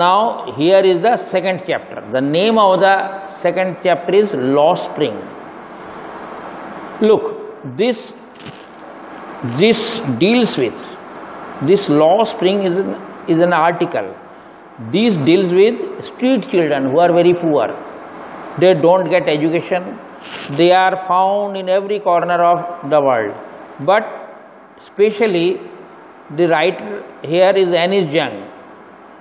Now here is the second chapter. The name of the second chapter is Lost Spring. Look, this deals with this Lost Spring is an article. This deals with street children who are very poor. They don't get education. They are found in every corner of the world. But especially the writer here is Anis Jung.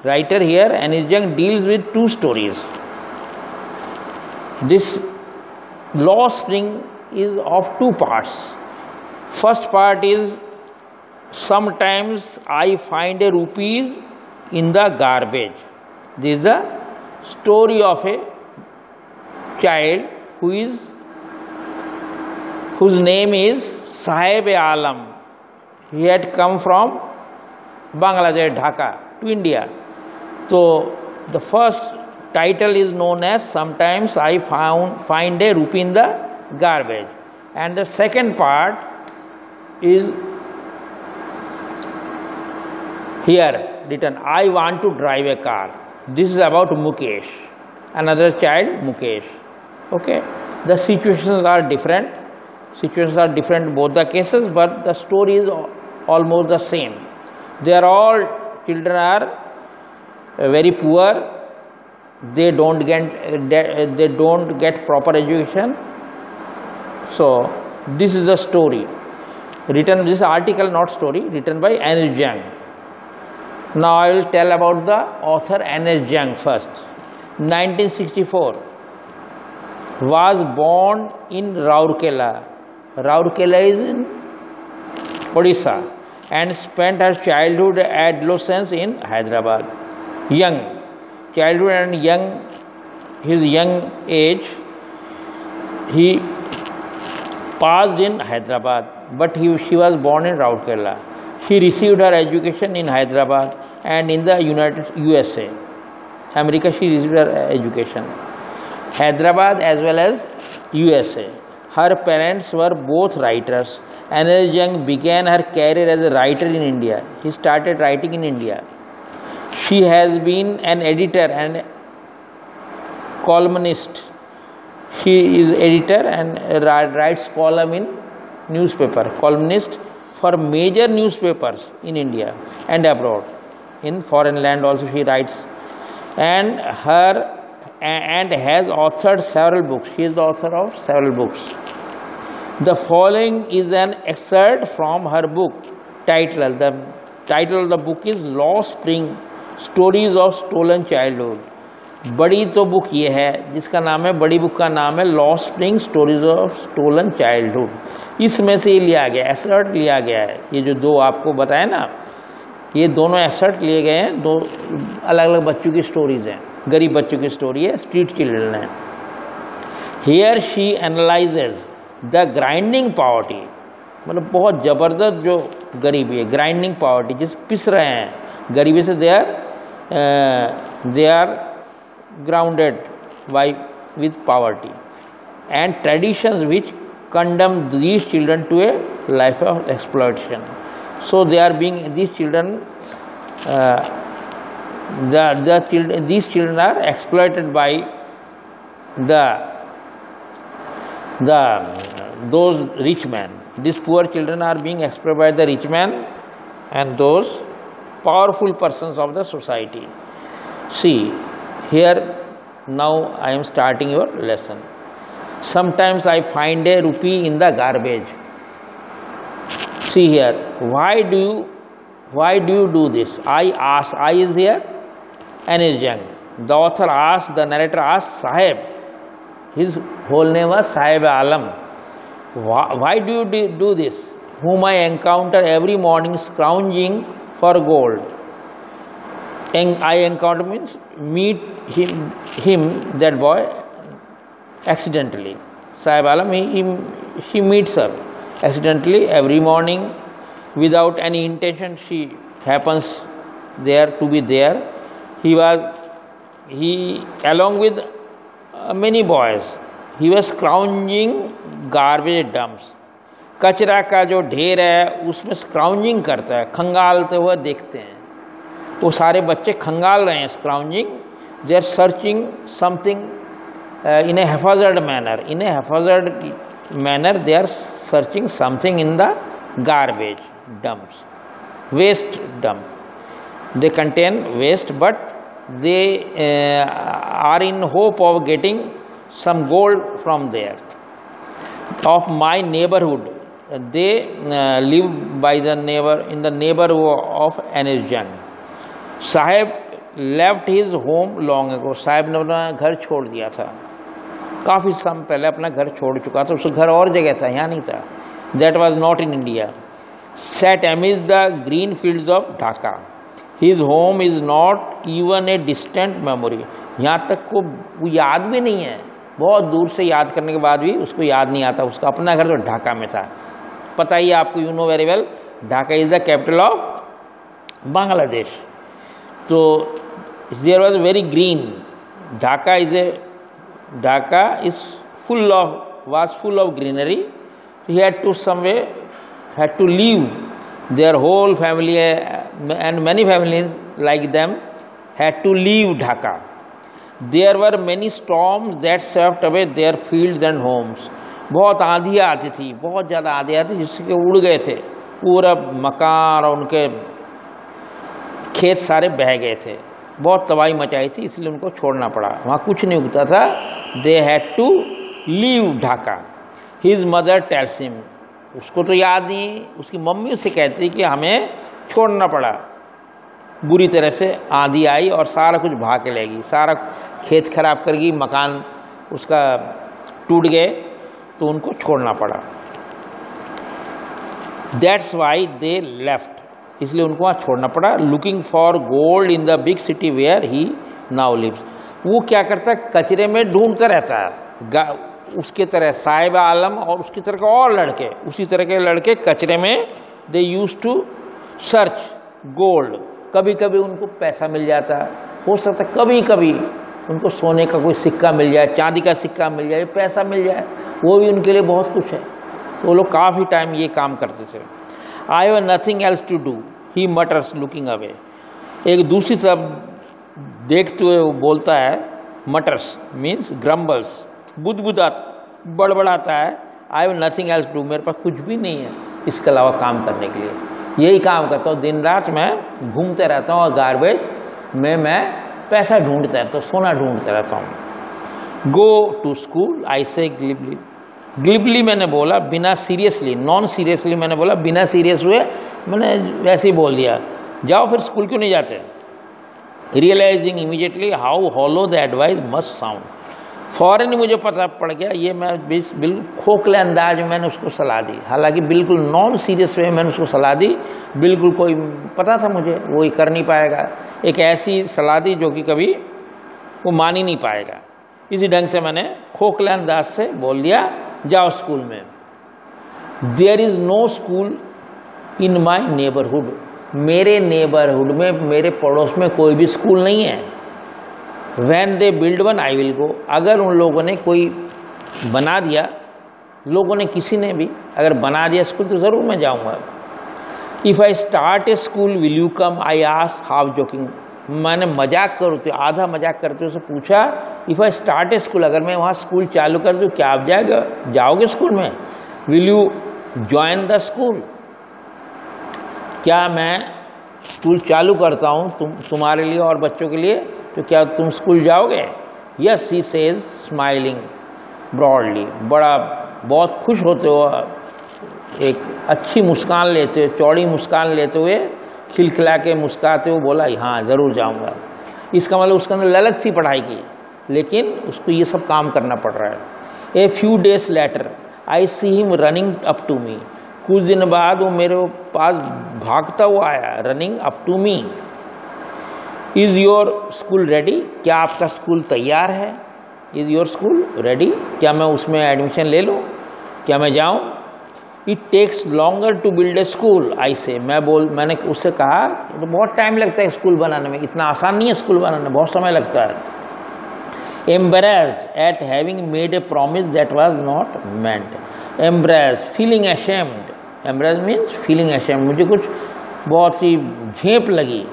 Writer here, Anis Jung, deals with two stories. This Lost Spring is of two parts. First part is, sometimes I find a rupees in the garbage. This is a story of a child whose name is Sahib Alam. He had come from Bangladesh, Dhaka, to India. So the first title is known as Sometimes I Find a Rupee in the Garbage, and the second part is here written, I want to drive a car. This is about Mukesh, another child, Mukesh. Okay, the situations are different. Situations are different in both the cases, but the story is almost the same. They are all children are very poor. They don't get proper education. So this is the story written. This article, not story, written by Anis Jung. Now I will tell about the author Anis Jung first. 1964, was born in Rourkela. Rourkela is in Odisha, and spent her childhood and adolescence in Hyderabad. Young childhood and his young age, he passed in Hyderabad, but she was born in Rourkela. She received her education in Hyderabad and in the USA. America, she received her education. Hyderabad as well as USA. Her parents were both writers. Anis Jung began her career as a writer in India. She started writing in India. She has been an editor and columnist. She is editor and writes column in newspaper, columnist for major newspapers in India and abroad. In foreign land also she writes, and has authored several books. She is the author of several books. The following is an excerpt from her book title. The title of the book is Lost Spring, Stories of Stolen Childhood. बड़ी तो book ये है जिसका नाम है, बड़ी book का नाम है lost spring, stories of stolen childhood. इसमें से ये लिया गया, एक्सर्ट लिया गया है। ये जो दो आपको बताया ना, ये दोनों एक्सर्ट लिए गए हैं, दो अलग अलग बच्चों की स्टोरीज हैं, गरीब बच्चों की स्टोरी है, स्ट्रीट चिल्ड्रन है। Here she analyses the grinding poverty, मतलब बहुत ज़बरदस्त जो गरीबी है, ग्राइंडिंग पॉवर्टी, जिस पिस रहे हैं गरीबी से, they are grounded with poverty, and traditions which condemn these children to a life of exploitation. So they are being, these children, these children are exploited by those rich men. These poor children are being exploited by the rich men and those powerful persons of the society. See, here now I am starting your lesson. Sometimes I find a rupee in the garbage. See here, why do you do this? I ask. I is here Anis Jung. The author asked, the narrator asked Sahib. His whole name was Sahib Alam. Why do you do this? Whom I encounter every morning scrounging for gold. And I encounter means meet him, that boy, accidentally. Sahib Alam, she meets her accidentally every morning without any intention. She happens there to be there. He along with many boys, he was scrounging garbage dumps. कचरा का जो ढेर है उसमें स्क्राउंजिंग करता है, खंगालते हुए देखते हैं। वो सारे बच्चे खंगाल रहे हैं, scrounging, they are searching something in a haphazard manner. In a haphazard manner, they are searching something in the garbage dumps, waste dump. They contain waste, but they are in hope of getting some gold from there. Of my neighborhood, they live by the in the neighborhood of Anirjan. Sahib left his home long ago. Sahib ने अपना घर छोड़ दिया था, काफ़ी समय पहले अपना घर छोड़ चुका था। उसका घर और जगह था, यहाँ नहीं था। That was not in India. Set amidst the green fields of Dhaka. His home is not even a distant memory. यहाँ तक को वो याद भी नहीं है, बहुत दूर से याद करने के बाद भी उसको याद नहीं आता। उसका अपना घर तो ढाका में था। पता ही आपको, you know very well, Dhaka is the capital of Bangladesh. तो there was very green. Dhaka is was full of greenery. He had to leave. Their whole family and many families like them had to leave Dhaka. There were many storms that swept away their fields and homes. बहुत आंधियाँ आती थी, बहुत ज़्यादा आंधी आती, जिसके उड़ गए थे पूरा मकान और उनके खेत सारे बह गए थे। बहुत तबाही मचाई थी, इसलिए उनको छोड़ना पड़ा। वहाँ कुछ नहीं उगता था। They had to leave Dhaka. His mother tells him, उसको तो याद नहीं, उसकी मम्मी उसे कहती कि हमें छोड़ना पड़ा, बुरी तरह से आंधी आई और सारा कुछ भा के ले गई, सारा खेत खराब कर गई, मकान उसका टूट गए, तो उनको छोड़ना पड़ा। दैट्स वाई दे लेफ्ट, इसलिए उनको वहाँ छोड़ना पड़ा। Looking for gold in the big city where he now lives. वो क्या करता है, कचरे में ढूंढता रहता है। उसके तरह साहिब आलम और उसकी तरह के और लड़के, उसी तरह के लड़के कचरे में दे यूज टू सर्च गोल्ड। कभी कभी उनको पैसा मिल जाता, हो सकता है कभी कभी उनको सोने का कोई सिक्का मिल जाए, चांदी का सिक्का मिल जाए, पैसा मिल जाए, वो भी उनके लिए बहुत कुछ है। तो वो लोग काफ़ी टाइम ये काम करते थे। I have nothing else to do he mutters looking away. एक दूसरी तरफ देखते हुए वो बोलता है, मटर्स मीन्स ग्रम्बल्स, बुदबुदाता, बड़बड़ाता है। I have nothing else to, मेरे पास कुछ भी नहीं है इसके अलावा काम करने के लिए। यही काम करता हूँ, दिन रात मैं घूमते रहता हूँ और गार्बेज में मैं पैसा ढूंढता रहता हूँ, सोना ढूंढता रहता हूँ। गो टू स्कूल आई से ग्लिबली। ग्लिबली मैंने बोला बिना सीरियसली, नॉन सीरियसली मैंने बोला, बिना सीरियस हुए मैंने वैसे ही बोल दिया, जाओ फिर स्कूल क्यों नहीं जाते। Realising immediately how hollow the advice must sound. फ़ौरन ही मुझे पता पड़ गया, ये मैं बिल्कुल खोखले अंदाज में मैंने उसको सलाह दी, हालांकि बिल्कुल नॉन सीरियस वे मैंने उसको सलाह दी। बिल्कुल कोई पता था मुझे वो ही कर नहीं पाएगा, एक ऐसी सलाह दी जो कि कभी वो मान ही नहीं पाएगा। इसी ढंग से मैंने खोखले अंदाज से बोल दिया, जाओ स्कूल में। There is no school in my neighbourhood, मेरे नेबरहुड में, मेरे पड़ोस में कोई भी स्कूल नहीं है। When they build one I will go, अगर उन लोगों ने कोई बना दिया, लोगों ने किसी ने भी अगर बना दिया स्कूल तो ज़रूर मैं जाऊँगा। If I start A school will you come, I ask half joking, मैंने मजाक करते आधा मजाक करते उसे पूछा, if I start A school, अगर मैं वहाँ स्कूल चालू कर दूँ क्या आप जाओगे स्कूल में। Will you join the school, क्या मैं स्कूल चालू करता हूँ तुम्हारे लिए और बच्चों के लिए, तो क्या तुम स्कूल जाओगे। Yes he says smiling broadly, बड़ा बहुत खुश होते हो, एक अच्छी मुस्कान लेते हुए, चौड़ी मुस्कान लेते हुए, खिलखिला के मुस्कुराते हुए बोला, हाँ ज़रूर जाऊँगा। इसका मतलब उसके अंदर ललक थी पढ़ाई की, लेकिन उसको ये सब काम करना पड़ रहा है। A few days later I see him running up to me, कुछ दिन बाद वो मेरे पास भागता हुआ आया, running up to me. Is your school ready, क्या आपका स्कूल तैयार है। इज़ योर स्कूल रेडी, क्या मैं उसमें एडमिशन ले लूँ, क्या मैं जाऊँ। It takes longer to build a school I say, मैंने उससे कहा तो बहुत टाइम लगता है स्कूल बनाने में, इतना आसान नहीं है स्कूल बनाना, बहुत समय लगता है। Embarrassed eight having made a promise that was not meant, embarrassed feeling ashamed, embarrassed means feeling ashamed, मुझे कुछ बहुत सी झेप लगी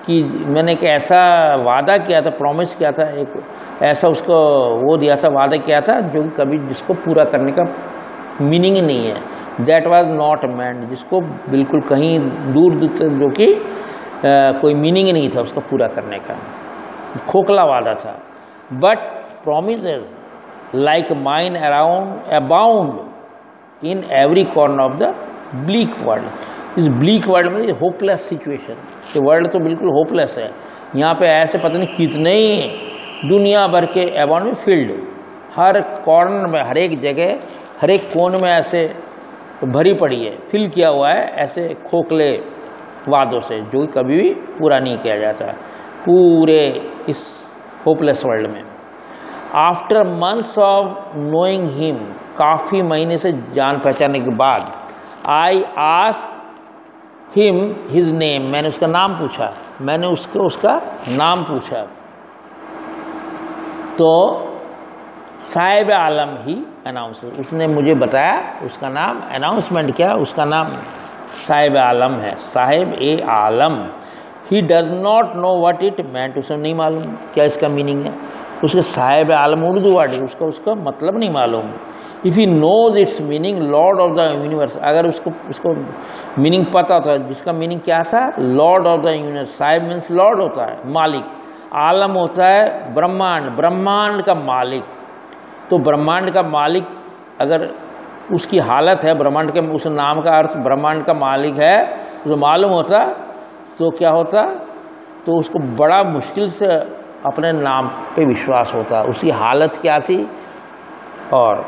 कि मैंने एक ऐसा वादा किया था, प्रॉमिस किया था, एक ऐसा उसको वो दिया था, वादा किया था जो कभी जिसको पूरा करने का मीनिंग ही नहीं है। दैट वाज नॉट मेंट, जिसको बिल्कुल कहीं दूर दूर तक जो कि कोई मीनिंग ही नहीं था उसको पूरा करने का, खोखला वादा था। But promises like mine around abound in every corner of the bleak world. इस ब्लीक वर्ल्ड में होपलेस सिचुएशन, ये वर्ल्ड तो बिल्कुल होपलेस है। यहाँ पे ऐसे पता नहीं कितने ही दुनिया भर के अबाउंड में फील्ड, हर कॉर्नर में, हर एक जगह, हर एक कोन में ऐसे भरी पड़ी है, फिल किया हुआ है ऐसे खोखले वादों से जो कभी भी पूरा नहीं किया जाता पूरे इस होपलेस वर्ल्ड में। After months of knowing him, काफ़ी महीने से जान पहचानने के बाद, I asked him his name, मैंने उसका नाम पूछा, मैंने उसका नाम पूछा। तो साहिब आलम ही अनाउंस, उसने मुझे बताया उसका नाम, अनाउंसमेंट किया, उसका नाम साहिब आलम है, साहिब ए Alam. He does not know what it meant, उसे नहीं मालूम क्या इसका मीनिंग है। उसके साहिब आलम उर्दू वर्ड है, उसका मतलब नहीं मालूम। If he knows its meaning lord of the universe, अगर उसको मीनिंग पता होता है, जिसका मीनिंग क्या था, Lord of the universe. Sahib means Lord होता है, मालिक। आलम होता है ब्रह्मांड, ब्रह्मांड का मालिक। तो ब्रह्मांड का मालिक अगर उसकी हालत है, ब्रह्मांड के उस नाम का अर्थ ब्रह्मांड का मालिक है, तो मालूम होता तो क्या होता, तो उसको बड़ा मुश्किल से अपने नाम पे विश्वास होता। उसकी हालत क्या थी, और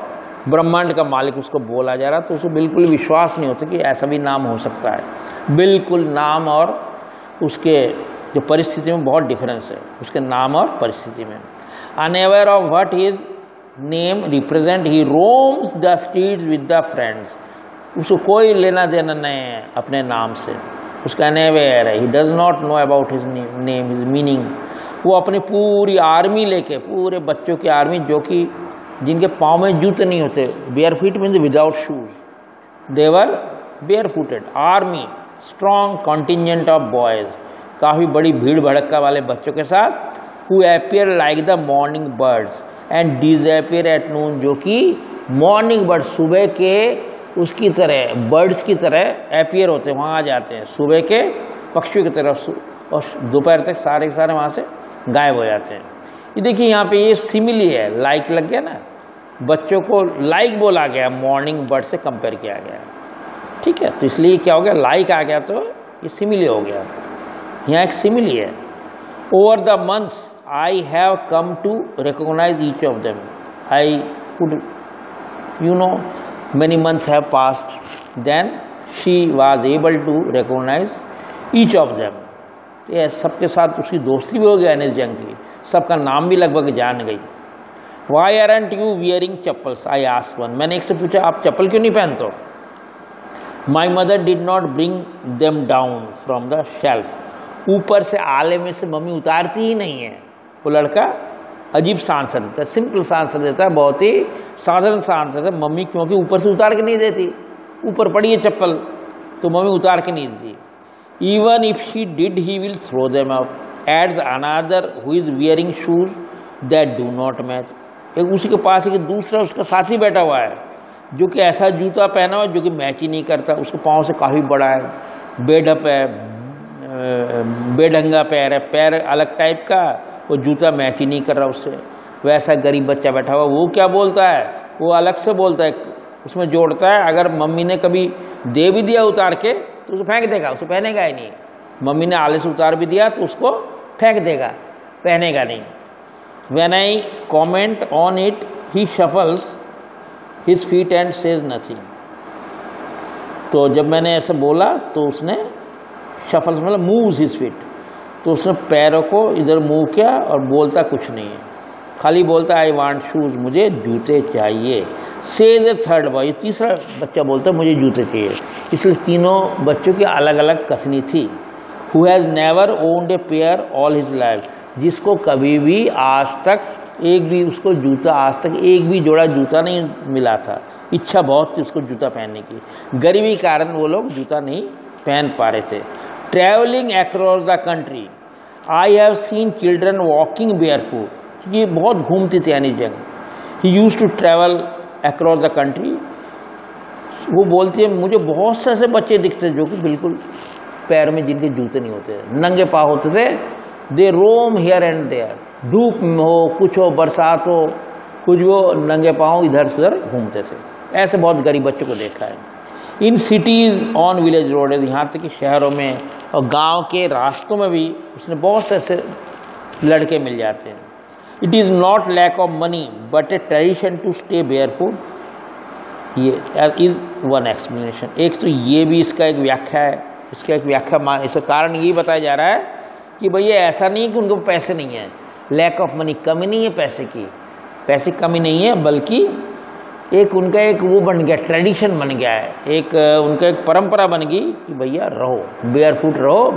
ब्रह्मांड का मालिक उसको बोला जा रहा, तो उसे बिल्कुल विश्वास नहीं होता कि ऐसा भी नाम हो सकता है। बिल्कुल नाम और उसके जो परिस्थिति में बहुत डिफरेंस है, उसके नाम और परिस्थिति में। Unaware of what his name represent, he roams the streets with the friends, उसको कोई लेना देना नहीं है अपने नाम से, उसका अनअवेयर है। ही does not know about his name, his meaning. वो अपनी पूरी आर्मी लेके, पूरे बच्चों की आर्मी जो कि जिनके पाँव में जूते नहीं होते, bare feet means without shoes, their bare footed army, strong contingent of boys, काफ़ी बड़ी भीड़ भड़का वाले बच्चों के साथ, who appear like the morning birds and disappear at noon, जो कि मॉर्निंग बर्ड सुबह के उसकी तरह, बर्ड्स की तरह अपीयर होते हैं, वहाँ आ जाते हैं सुबह के पक्षियों की तरफ, और दोपहर तक सारे के सारे वहाँ से गायब हो जाते हैं। ये देखिए यहाँ पे ये सिमिली है, लाइक लग गया ना, बच्चों को लाइक बोला गया, मॉर्निंग बर्ड से कंपेयर किया गया, ठीक है। तो इसलिए क्या हो गया, लाइक आ गया तो ये सिमिली हो गया, यहाँ एक सिमिली है। Over the months I have come to recognise each of them, I could you know many months have passed, then she was able to recognize each of them। ये सबके साथ उसकी दोस्ती भी हो गई अनिल जंग की, सबका नाम भी लगभग जान गई। Why aren't you wearing chappals, I asked one, मैंने एक से पूछा आप चप्पल क्यों नहीं पहनते हो। My mother did not bring them down from the shelf, ऊपर से आले में से मम्मी उतारती ही नहीं है। वो लड़का अजीब सा आंसर देता है, सिंपल सा आंसर देता है, बहुत ही साधारण सा आंसर है। मम्मी क्योंकि ऊपर से उतार के नहीं देती, ऊपर पड़ी है चप्पल तो मम्मी उतार के नहीं देती। Even if she did he will throw them out, adds another who is wearing shoes that do not match. एक उसी के पास एक दूसरा उसका साथी बैठा हुआ है जो कि ऐसा जूता पहना हुआ जो कि मैच ही नहीं करता, उसके पाँव से काफ़ी बड़ा है, बेढप है, बेढंगा पैर है, पैर अलग टाइप का, वो जूता मैच ही नहीं कर रहा उससे। वैसा गरीब बच्चा बैठा हुआ, वो क्या बोलता है, वो अलग से बोलता है, उसमें जोड़ता है, अगर मम्मी ने कभी दे भी दिया उतार के तो उसे फेंक देगा, उसे पहनेगा ही नहीं। मम्मी ने आले से उतार भी दिया तो उसको फेंक देगा, पहनेगा नहीं। When I comment on it he shuffles his feet and says nothing. तो जब मैंने ऐसे बोला तो उसने शफल्स मतलब मूव्स हिज फीट, तो उसने पैरों को इधर मूव किया और बोलता कुछ नहीं है, खाली बोलता आई वांट शूज़, मुझे जूते चाहिए। सेज ए थर्ड बॉय, तीसरा बच्चा बोलता मुझे जूते चाहिए। इसलिए तीनों बच्चों की अलग अलग कथनी थी। Who has never owned a pair all his life, जिसको कभी भी आज तक एक भी उसको जूता, आज तक एक भी जोड़ा जूता नहीं मिला था। इच्छा बहुत थी उसको जूता पहनने की, गरीबी कारण वो लोग जूता नहीं पहन पा रहे थे। Travelling across the country, I have seen children walking barefoot, ये बहुत घूमती थी एनी जंग। He used to travel across the country, वो बोलती है मुझे बहुत से ऐसे बच्चे दिखते जो कि बिल्कुल पैर में जिनके जूते नहीं होते, नंगे पाँव होते थे। दे रोम हियर एंड देयर, धूप हो कुछ हो बरसात हो कुछ वो नंगे पाँव इधर से उधर घूमते थे। ऐसे बहुत गरीब बच्चों को देखा है। In cities on village road, यहाँ तक कि शहरों में और गांव के रास्तों में भी उसने बहुत से ऐसे लड़के मिल जाते हैं। It is not lack of money but a tradition to stay barefoot, ये इज वन एक्सप्लेनेशन। एक तो ये भी इसका एक व्याख्या है, इसका एक व्याख्या मान, इसका कारण यही बताया जा रहा है कि भैया ऐसा नहीं कि उनको पैसे नहीं है, लैक ऑफ मनी, कमी नहीं है पैसे की, पैसे कमी नहीं है, बल्कि एक उनका एक वो बन गया, ट्रेडिशन बन गया है, एक उनका एक परंपरा बन गई कि भैया रहो बेयरफुट रहो,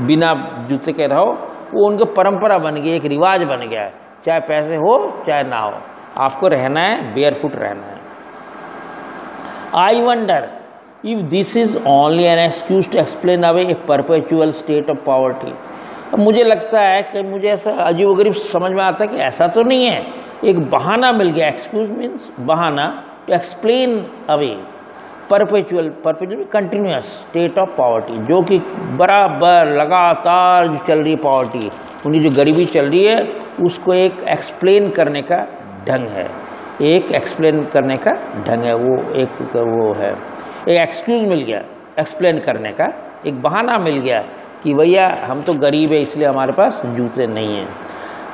बिना जूते के रहो, वो उनकी परंपरा बन गई, एक रिवाज बन गया है, चाहे पैसे हो चाहे ना हो, आपको रहना है बेयरफुट रहना है। I wonder if this is only an excuse to explain away a perpetual state of poverty. अब मुझे लगता है कि मुझे ऐसा अजीबोगरीब समझ में आता है कि ऐसा तो नहीं है, एक बहाना मिल गया, एक्सक्यूज मीन्स बहाना, to explain away perpetual continuous state of poverty, जो कि बराबर लगातार जो चल रही है पॉवर्टी, उनकी जो गरीबी चल रही है उसको एक एक्सप्लेन करने का ढंग है, एक एक्सप्लेन करने का ढंग है, वो एक वो है, एक एक्सक्यूज मिल गया एक्सप्लेन करने का, एक बहाना मिल गया कि भैया हम तो गरीब है इसलिए हमारे पास जूते नहीं हैं,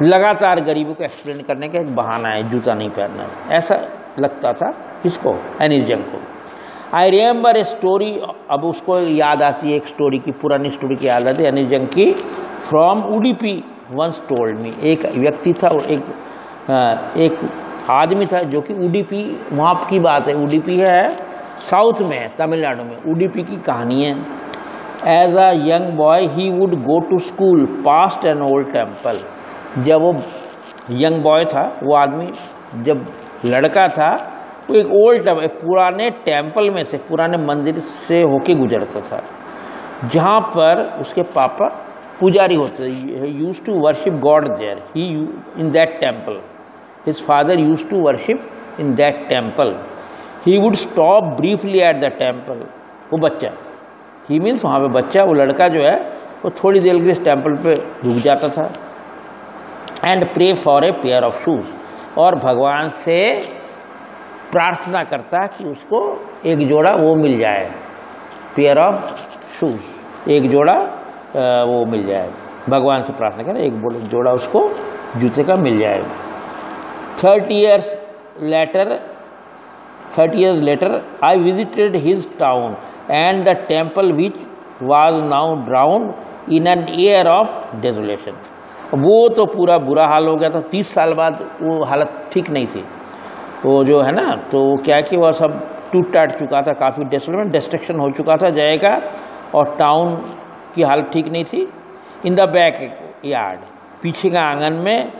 लगातार गरीबी को एक्सप्लेन करने का एक बहाना है जूता नहीं पहनना, ऐसा लगता था किसको, एनिजम को। आई रिमेंबर ए स्टोरी, अब उसको याद आती है एक स्टोरी की, पुरानी स्टोरी की याद आती है एनिजम की, from Udupi once told me. एक व्यक्ति था, एक आदमी था जो कि उडुपी, वहाँ की बात है, उडुपी है साउथ में, तमिलनाडु में, उडुपी की कहानी है। As a young boy he would go to school past an old temple. जब वो यंग बॉय था, वो आदमी जब लड़का था तो एक ओल्ड पुराने टेम्पल में से, पुराने मंदिर से होके गुजरता था, जहाँ पर उसके पापा पुजारी होते थे। He used to worship god there, he in that temple, his father used to worship in that temple. He would stop briefly at the temple. वो बच्चा, ही मीन्स वहाँ पे बच्चा, वो लड़का जो है वो थोड़ी देर के लिए टेम्पल पे रुक जाता था। And pray for a pair of shoes, और भगवान से प्रार्थना करता कि उसको एक जोड़ा वो मिल जाए, पेयर ऑफ शूज, एक जोड़ा वो मिल जाए, भगवान से प्रार्थना करें एक जोड़ा उसको जूते का मिल जाए। 30 years later I visited his town and the temple which was now drowned in an air of desolation। वो तो पूरा बुरा हाल हो गया था, 30 साल बाद वो हालत ठीक नहीं थी, वो जो है ना, तो क्या कि वह सब टूट टाट चुका था, काफ़ी डिस्ट्रक्शन हो चुका था जगह का, और टाउन की हालत ठीक नहीं थी। इन द बैक यार्ड, पीछे का आंगन में,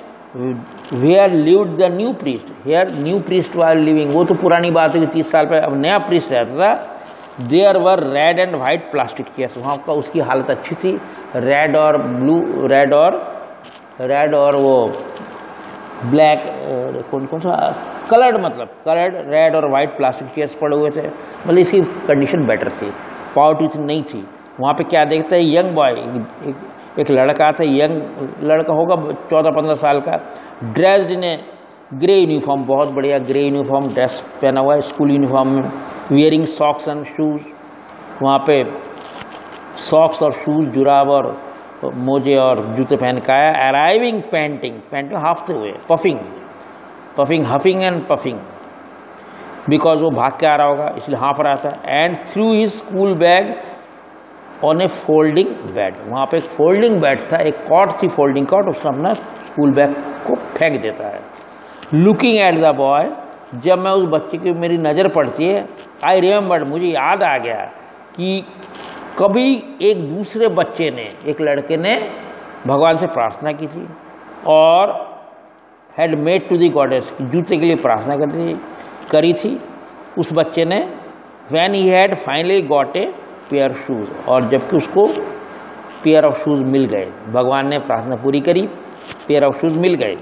where lived the new priest, here new priest were living, वो तो पुरानी बात है कि 30 साल पहले, अब नया प्रीस्ट रहता था। There were red and white plastic chairs, वहाँ का उसकी हालत अच्छी थी, रेड और ब्लू, रेड और वो ब्लैक, कौन सा कलर्ड, मतलब कलर्ड रेड और वाइट प्लास्टिक चेयर्स पड़े हुए थे, मतलब इसकी कंडीशन बेटर थी, पॉवर्टी नहीं थी। वहाँ पे क्या देखता है, यंग बॉय, एक लड़का था, यंग लड़का होगा 14-15 साल का, dressed in A grey uniform, बहुत बढ़िया ग्रे यूनिफॉर्म ड्रेस पहना हुआ है, स्कूल यूनिफॉर्म में, वियरिंग सॉक्स एंड शूज़, वहाँ पे सॉक्स और शूज़, जुराब और मोजे और जूते पहन का है। अराइविंग पैंटिंग हाफते हुए, पफिंग हफिंग एंड पफिंग, बिकॉज वो भाग के आ रहा होगा इसलिए हाँफ रहा था। And through his school bag on A folding bed, वहाँ पे एक फोल्डिंग बेड था, एक कॉट थी, फोल्डिंग कॉट, उसने अपना स्कूल बैग को फेंक देता है। लुकिंग एट द बॉय, जब मैं उस बच्चे की मेरी नज़र पड़ती है, आई रिमेंबर, मुझे याद आ गया कि कभी एक दूसरे बच्चे ने, एक लड़के ने भगवान से प्रार्थना की थी और had made to the goddess, जूते के लिए प्रार्थना करी थी उस बच्चे ने। When he had finally got a pair shoes, और जबकि उसको पेयर ऑफ शूज़ मिल गए, भगवान ने प्रार्थना पूरी करी, पेयर ऑफ शूज़ मिल गए।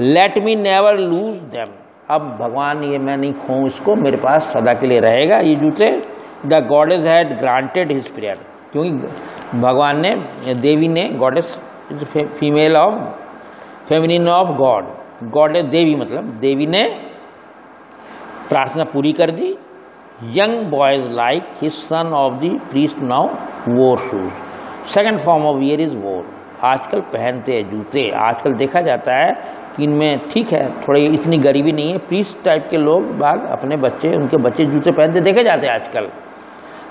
Let me never lose them, अब भगवान ये मैं नहीं खोऊं इसको, मेरे पास सदा के लिए रहेगा ये जूते। The goddess had granted his prayer, क्योंकि भगवान ने, देवी ने, goddess female of feminine of god, goddess देवी मतलब देवी ने प्रार्थना पूरी कर दी। Young boys like his son of the priest now wore shoes, second form of wear is wore, आजकल पहनते हैं जूते। आजकल देखा जाता है कि इनमें ठीक है थोड़ी इतनी गरीबी नहीं है, प्रीस्ट टाइप के लोग बाग अपने बच्चे, उनके बच्चे जूते पहनते देखे जाते हैं आजकल।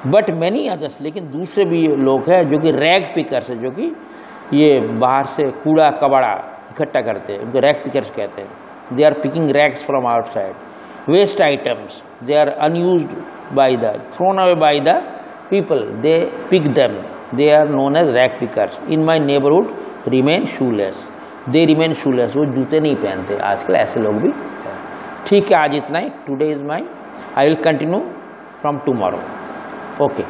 बट मैनी अदर्स, लेकिन दूसरे भी लोग हैं जो कि रैग पिकर्स है, जो कि ये बाहर से कूड़ा कबाड़ा इकट्ठा करते हैं, उनको रैग पिकर्स कहते हैं। They are picking rags from outside, waste items, they are unused by the, thrown away by the people, they pick them, they are known as rag pickers. In my neighbourhood remain shoeless, they remain shoeless, वो जूते नहीं पहनते आजकल, ऐसे लोग भी हैं। ठीक है, आज इतना ही, today is my, I will continue from tomorrow. Okay.